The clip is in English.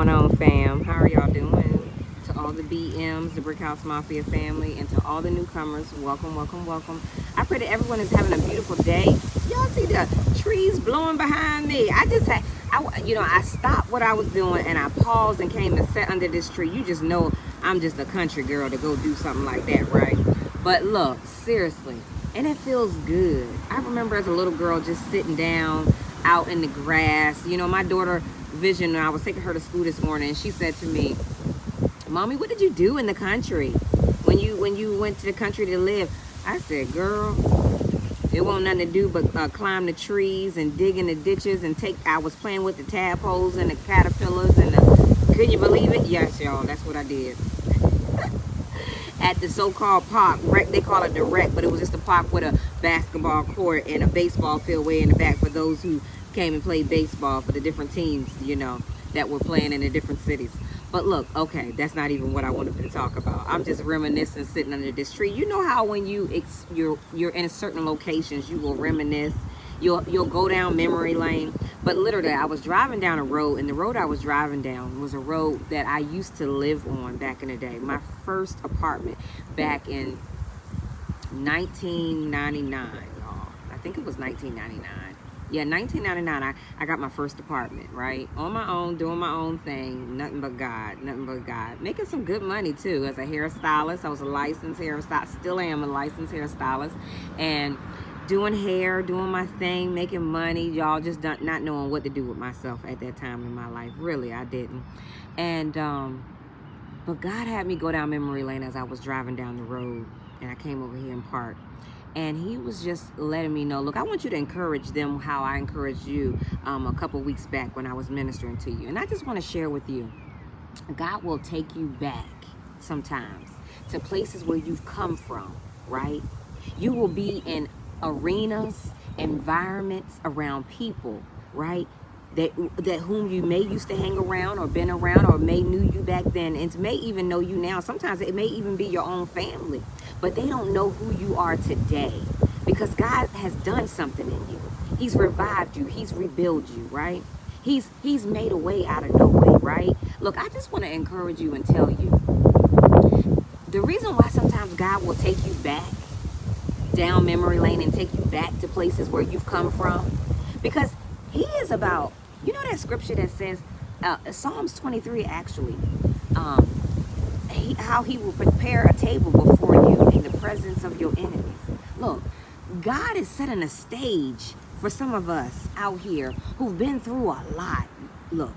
going on, fam? How are y'all doing? To all the BMs, the Brick House Mafia family, and to all the newcomers, welcome, welcome, welcome. I pray that everyone is having a beautiful day. Y'all see the trees blowing behind me? I stopped what I was doing and I paused and came and sat under this tree. You just know I'm just a country girl to go do something like that, right? But look, seriously, and it feels good. I remember as a little girl just sitting down out in the grass. My daughter Vision, I was taking her to school this morning, and she said to me, "Mommy, what did you do in the country when you went to the country to live?" I said, "Girl, it wasn't nothing to do but climb the trees and dig in the ditches and I was playing with the tadpoles and the caterpillars couldn't you believe it? Yes, y'all, that's what I did." At the so-called park, they call it the rec, but it was just a park with a basketball court and a baseball field way in the back for those who came and played baseball for the different teams, that were playing in the different cities. But look, okay, that's not even what I wanted to talk about. I'm just reminiscing, sitting under this tree. You know how when you're in certain locations, you will reminisce. You'll go down memory lane. But literally, I was driving down a road, and the road I was driving down was a road that I used to live on back in the day. My first apartment back in 1999, y'all. I think it was 1999. Yeah, 1999, I got my first apartment, right? On my own, doing my own thing. Nothing but God, nothing but God. Making some good money, too, as a hairstylist. I was a licensed hairstylist, still am a licensed hairstylist. And doing hair, doing my thing, making money, y'all, just not knowing what to do with myself at that time in my life. Really, I didn't. And, but God had me go down memory lane as I was driving down the road. And I came over here and parked. And he was just letting me know, look, I want you to encourage them how I encouraged you a couple weeks back when I was ministering to you. And I just want to share with you, God will take you back sometimes to places where you've come from, right? You will be in arenas, environments, around people, right? That whom you may used to hang around or been around or may knew you back then and may even know you now. Sometimes it may even be your own family, but they don't know who you are today because God has done something in you. He's revived you. He's rebuilt you, right? He's made a way out of no way, right? Look, I just want to encourage you and tell you the reason why sometimes God will take you back down memory lane and take you back to places where you've come from, because he is about, that scripture that says, Psalms 23 actually, how he will prepare a table before you in the presence of your enemies. Look, God is setting a stage for some of us out here who've been through a lot. Look,